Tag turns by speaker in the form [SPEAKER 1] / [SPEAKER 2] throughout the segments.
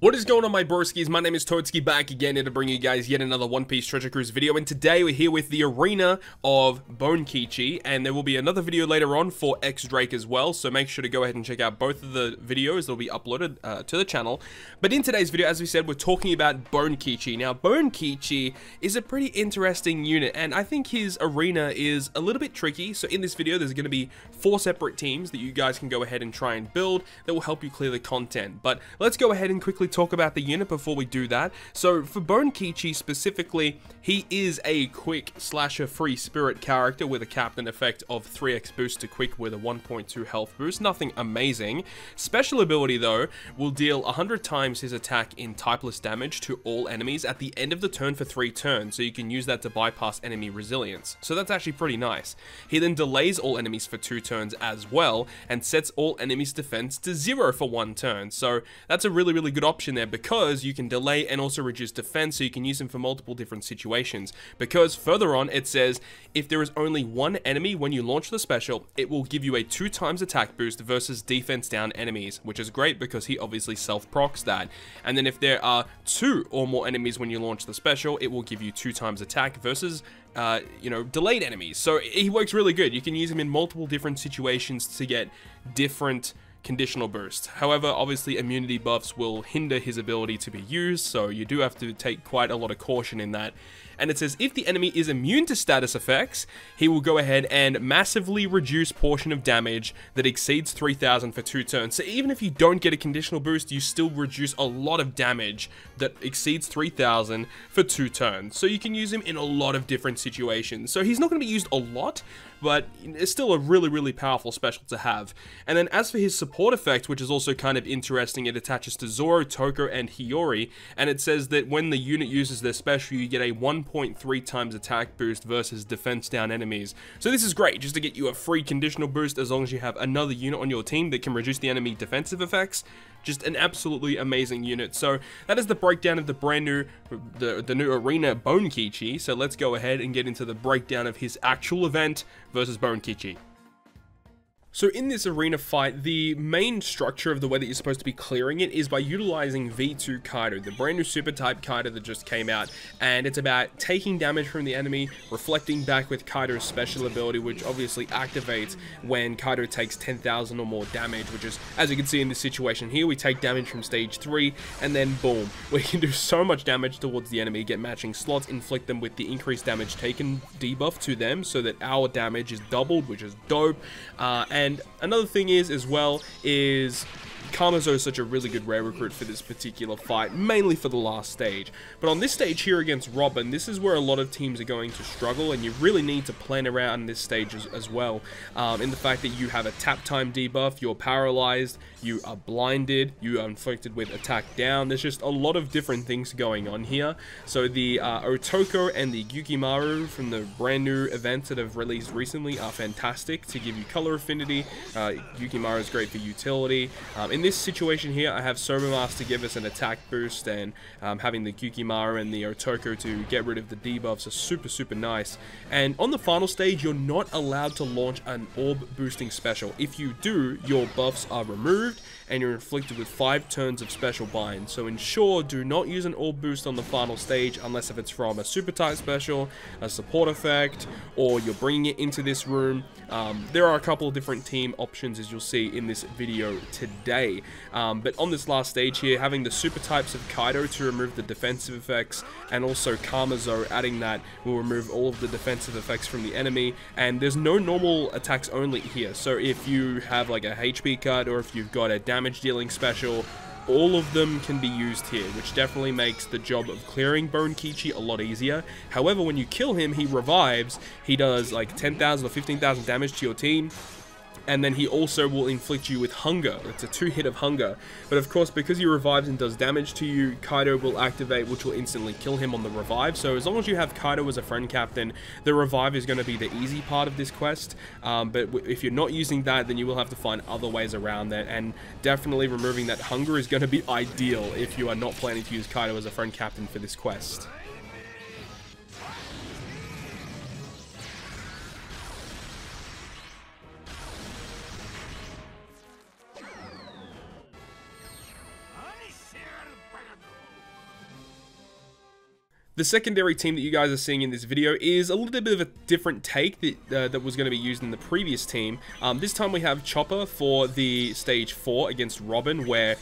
[SPEAKER 1] What is going on, my broskiis? My name is Toadskii, back again here to bring you guys yet another One Piece Treasure Cruise video, and today we're here with the arena of Bonekichi, and there will be another video later on for X Drake as well, so make sure to go ahead and check out both of the videos that will be uploaded to the channel. But in today's video, as we said, we're talking about Bonekichi. Now, Bonekichi is a pretty interesting unit, and I think his arena is a little bit tricky, so in this video, there's going to be 4 separate teams that you guys can go ahead and try and build that will help you clear the content. But let's go ahead and quickly talk about the unit before we do that. So for Bonekichi specifically, he is a quick slasher free spirit character with a captain effect of 3x boost to quick with a 1.2 health boost. Nothing amazing. Special ability though will deal 100 times his attack in typeless damage to all enemies at the end of the turn for 3 turns, so you can use that to bypass enemy resilience. So that's actually pretty nice. He then delays all enemies for 2 turns as well and sets all enemies defense to 0 for 1 turn. So that's a really good option there, because you can delay and also reduce defense, so you can use him for multiple different situations. Because further on it says, if there is only 1 enemy when you launch the special, it will give you a 2 times attack boost versus defense down enemies, which is great because he obviously self-procs that. And then if there are 2 or more enemies when you launch the special, it will give you 2 times attack versus delayed enemies. So he works really good. You can use him in multiple different situations to get different conditional boost. However, obviously immunity buffs will hinder his ability to be used, so you do have to take quite a lot of caution in that. And it says if the enemy is immune to status effects, he will go ahead and massively reduce portion of damage that exceeds 3000 for 2 turns. So even if you don't get a conditional boost, you still reduce a lot of damage that exceeds 3000 for 2 turns. So you can use him in a lot of different situations. So he's not going to be used a lot, but it's still a really powerful special to have. And then as for his support effect, which is also kind of interesting, it attaches to Zoro, Toko, and Hiyori, and it says that when the unit uses their special, you get a 1.3 times attack boost versus defense down enemies. So this is great, just to get you a free conditional boost as long as you have another unit on your team that can reduce the enemy defensive effects. Just an absolutely amazing unit. So that is the breakdown of the brand new, the new arena Bonekichi. So let's go ahead and get into the breakdown of his actual event versus Bonekichi. So in this arena fight, the main structure of the way that you're supposed to be clearing it is by utilizing V2 Kaido, the brand new super type Kaido that just came out, and it's about taking damage from the enemy, reflecting back with Kaido's special ability, which obviously activates when Kaido takes 10,000 or more damage, which is, as you can see in this situation here, we take damage from stage 3, and then boom, we can do so much damage towards the enemy, get matching slots, inflict them with the increased damage taken debuff to them, so that our damage is doubled, which is dope. And another thing is, as well, is Kamazo is such a really good rare recruit for this particular fight, mainly for the last stage. But on this stage here against Robin, this is where a lot of teams are going to struggle, and you really need to plan around this stage as well. In the fact that you have a tap time debuff, you're paralyzed, you are blinded, you are inflicted with attack down. There's just a lot of different things going on here. So the Otoko and the Gyukimaru from the brand new events that have released recently are fantastic to give you color affinity. Gyukimaru is great for utility. In this situation here, I have Sobermask to give us an attack boost, and having the Gyukimaru and the Otoko to get rid of the debuffs are super nice. And on the final stage, you're not allowed to launch an orb boosting special. If you do, your buffs are removed and you're inflicted with 5 turns of special bind. So ensure do not use an orb boost on the final stage unless if it's from a super type special, a support effect, or you're bringing it into this room. There are a couple of different team options, as you'll see in this video today. But on this last stage here, having the super types of Kaido to remove the defensive effects, and also Kamazo adding that will remove all of the defensive effects from the enemy. And there's no normal attacks only here, so if you have like a HP cut, or if you've got a damage dealing special, all of them can be used here, which definitely makes the job of clearing Bonekichi a lot easier. However, when you kill him, he revives. He does like 10,000 or 15,000 damage to your team, and then he also will inflict you with hunger. It's a 2-hit of hunger. But of course, because he revives and does damage to you, Kaido will activate, which will instantly kill him on the revive. So as long as you have Kaido as a friend captain, the revive is going to be the easy part of this quest. But if you're not using that, then you will have to find other ways around that. And definitely removing that hunger is going to be ideal if you are not planning to use Kaido as a friend captain for this quest. The secondary team that you guys are seeing in this video is a little bit of a different take that was going to be used in the previous team. This time we have Chopper for the stage 4 against Robin, where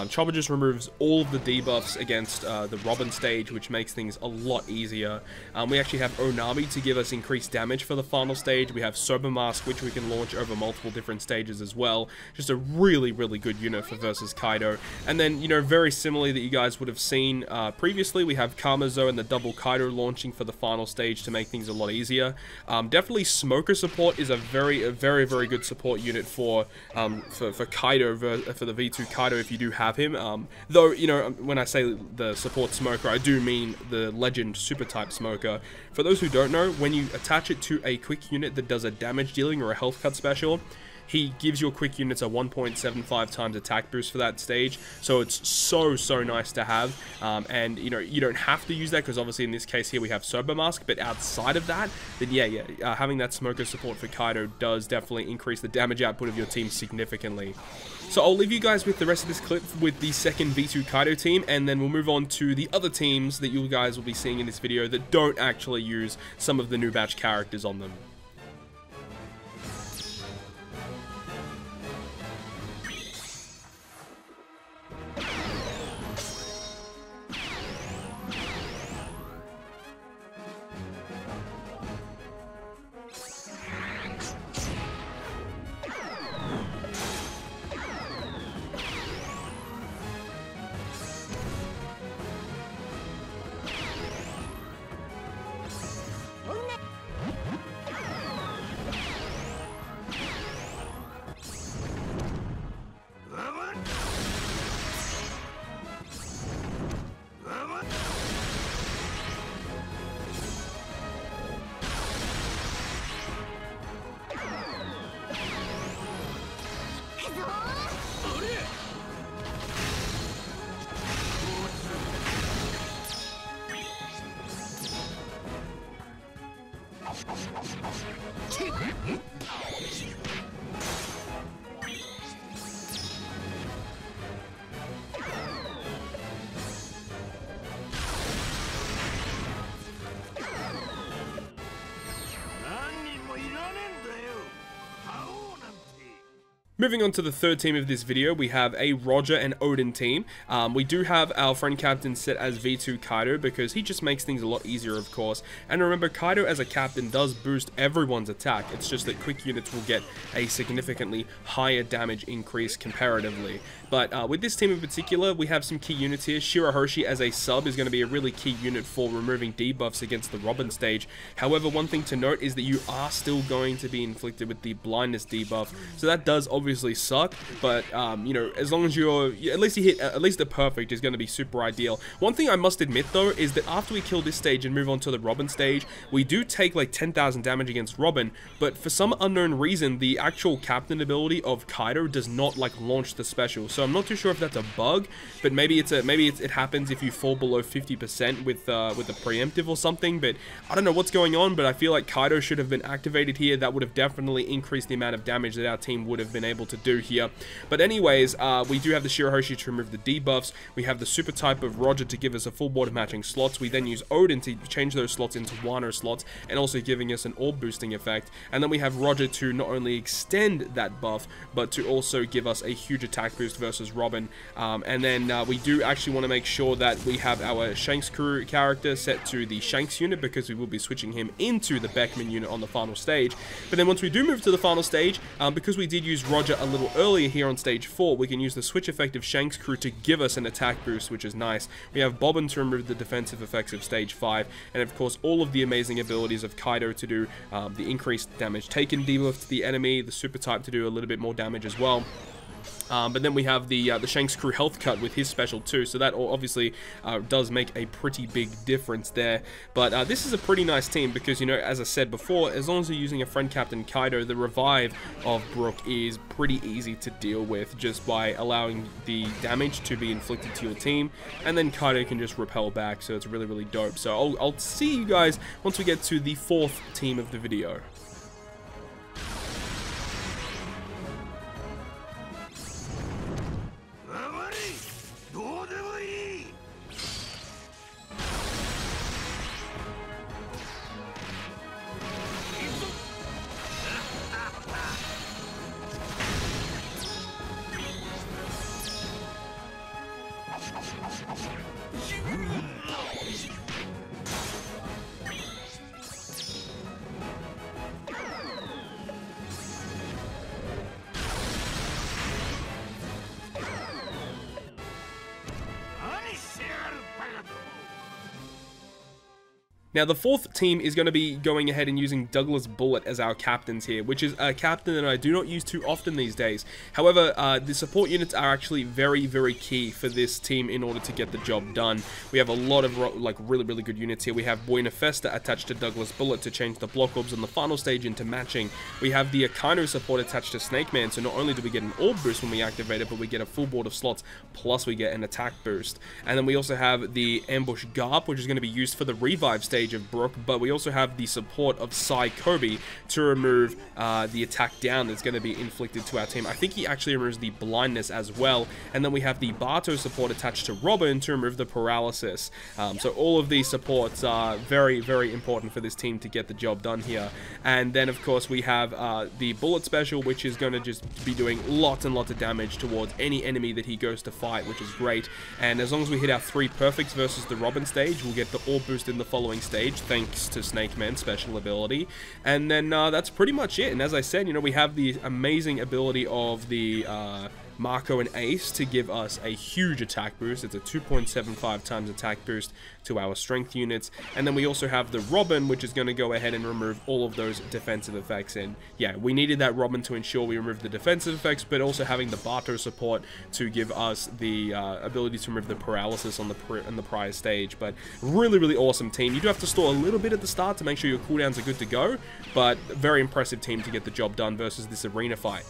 [SPEAKER 1] Chopper just removes all of the debuffs against the Robin stage, which makes things a lot easier. We actually have Onami to give us increased damage for the final stage. We have Sober Mask, which we can launch over multiple different stages as well. Just a really, really good unit for versus Kaido. And then, you know, very similarly that you guys would have seen previously, we have Kamazo and the double Kaido launching for the final stage to make things a lot easier. Definitely Smoker support is a very, very good support unit for Kaido, for the V2 Kaido if you do have him. Though, you know, when I say the support Smoker, I do mean the Legend Super Type Smoker. For those who don't know, when you attach it to a quick unit that does a damage dealing or a health cut special, he gives your quick units a 1.75 times attack boost for that stage, so it's so nice to have. And you know, you don't have to use that because obviously in this case here we have Sober Mask, but outside of that, then yeah, having that Smoker support for Kaido does definitely increase the damage output of your team significantly. So I'll leave you guys with the rest of this clip with the second V2 Kaido team, and then we'll move on to the other teams that you guys will be seeing in this video that don't actually use some of the new batch characters on them. Moving on to the third team of this video, we have a Roger and Odin team. We do have our friend captain set as V2 Kaido because he just makes things a lot easier, of course. And remember, Kaido as a captain does boost everyone's attack. It's just that quick units will get a significantly higher damage increase comparatively. But with this team in particular, we have some key units here. Shirahoshi as a sub is going to be a really key unit for removing debuffs against the Robin stage. However, one thing to note is that you are still going to be inflicted with the blindness debuff. So that does obviously suck, but you know, as long as you're at least you hit at least the perfect is going to be super ideal. One thing I must admit though is that after we kill this stage and move on to the Robin stage, we do take like 10,000 damage against Robin, but for some unknown reason the actual captain ability of Kaido does not like launch the special. So I'm not too sure if that's a bug, but maybe it happens if you fall below 50% with a preemptive or something. But I don't know what's going on, but I feel like Kaido should have been activated here. That would have definitely increased the amount of damage that our team would have been able to do here. But anyways, we do have the Shirahoshi to remove the debuffs. We have the super type of Roger to give us a full board of matching slots. We then use Odin to change those slots into Wano slots and also giving us an orb boosting effect. And then we have Roger to not only extend that buff, but to also give us a huge attack boost versus Robin. And then we do actually want to make sure that we have our Shanks crew character set to the Shanks unit because we will be switching him into the Beckman unit on the final stage. But then once we do move to the final stage, because we did use Roger a little earlier here on stage 4, we can use the switch effect of Shanks crew to give us an attack boost, which is nice. We have Bobbin to remove the defensive effects of stage 5, and of course all of the amazing abilities of Kaido to do the increased damage taken debuff to the enemy, the super type to do a little bit more damage as well. But then we have the Shanks crew health cut with his special too, so that obviously does make a pretty big difference there. But this is a pretty nice team because, you know, as I said before, as long as you're using a friend captain Kaido, the revive of Brook is pretty easy to deal with just by allowing the damage to be inflicted to your team, and then Kaido can just repel back, so it's really dope. So I'll see you guys once we get to the fourth team of the video. Now, the fourth team is going to be going ahead and using Douglas Bullet as our captains here, which is a captain that I do not use too often these days. However, the support units are actually very, very key for this team in order to get the job done. We have a lot of really good units here. We have Bonekichi attached to Douglas Bullet to change the block orbs on the final stage into matching. We have the Kaido support attached to Snake Man, so not only do we get an orb boost when we activate it, but we get a full board of slots, plus we get an attack boost. And then we also have the Ambush Garp, which is going to be used for the revive stage of Brook, but we also have the support of Sai Kobe to remove the attack down that's going to be inflicted to our team. I think he actually removes the blindness as well, and then we have the Bato support attached to Robin to remove the paralysis. So all of these supports are very, very important for this team to get the job done here. And then of course we have the Bullet Special, which is going to just be doing lots and lots of damage towards any enemy that he goes to fight, which is great. And as long as we hit our 3 perfects versus the Robin stage, we'll get the orb boost in the following stage, thanks to Snake Man's special ability. And then that's pretty much it. And as I said, you know, we have the amazing ability of the Marco and Ace to give us a huge attack boost. It's a 2.75 times attack boost to our strength units. And then we also have the Robin, which is going to go ahead and remove all of those defensive effects. And yeah, we needed that Robin to ensure we remove the defensive effects, but also having the Bato support to give us the ability to remove the paralysis on the prior stage. But really, really awesome team. You do have to store a little bit at the start to make sure your cooldowns are good to go, but very impressive team to get the job done versus this arena fight.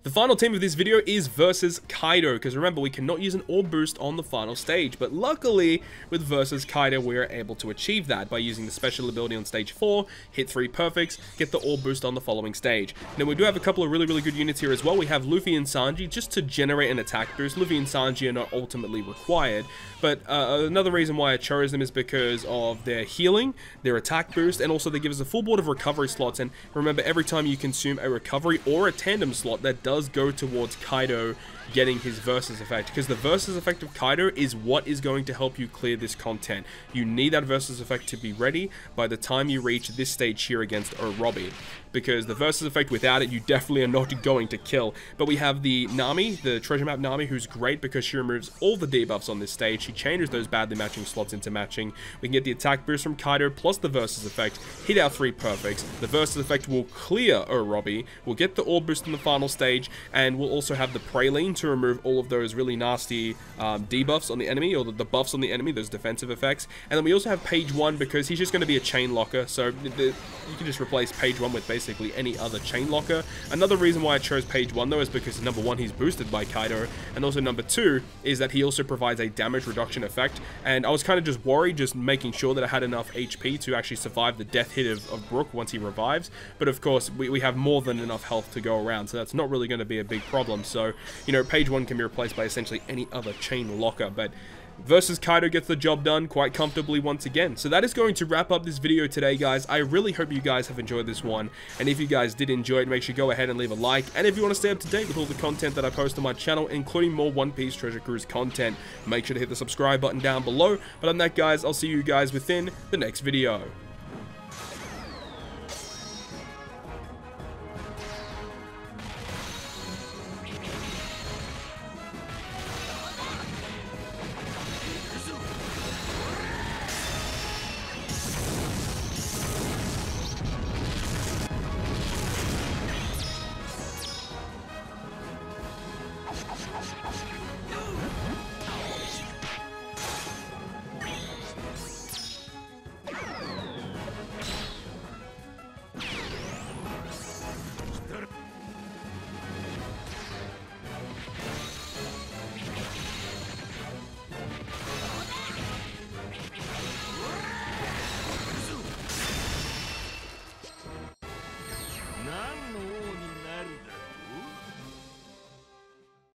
[SPEAKER 1] The final team of this video is versus Kaido, because remember, we cannot use an orb boost on the final stage, but luckily with versus Kaido we are able to achieve that by using the special ability on stage 4, hit 3 perfects, get the orb boost on the following stage. Now we do have a couple of really good units here as well. We have Luffy and Sanji just to generate an attack boost. Luffy and Sanji are not ultimately required, but another reason why I chose them is because of their healing, their attack boost, and also they give us a full board of recovery slots. And remember, every time you consume a recovery or a tandem slot, that does go towards Kaido getting his versus effect, because the versus effect of Kaido is what is going to help you clear this content. You need that versus effect to be ready by the time you reach this stage here against Orobi, because the versus effect without it, you definitely are not going to kill. But we have the Nami, the treasure map Nami, who's great because she removes all the debuffs on this stage. She changes those badly matching slots into matching. We can get the attack boost from Kaido plus the versus effect, hit our 3 perfects. The versus effect will clear Orobi, we'll get the orb boost in the final stage, and we'll also have the Praline to remove all of those really nasty debuffs on the enemy, or the buffs on the enemy, those defensive effects. And then we also have Page 1 because he's just going to be a chain locker, so you can just replace Page 1 with basically any other chain locker. Another reason why I chose Page 1 though is because number 1, he's boosted by Kaido, and also number 2 is that he also provides a damage reduction effect. And I was kind of just worried, just making sure that I had enough HP to actually survive the death hit of Brook once he revives. But of course, we have more than enough health to go around, so that's not really going to be a big problem. So, you know, Page 1 can be replaced by essentially any other chain locker, but versus Kaido gets the job done quite comfortably once again. So that is going to wrap up this video today, guys. I really hope you guys have enjoyed this one, and if you guys did enjoy it, make sure you go ahead and leave a like. And if you want to stay up to date with all the content that I post on my channel, including more One Piece Treasure Cruise content, make sure to hit the subscribe button down below. But other than that, guys, I'll see you guys within the next video.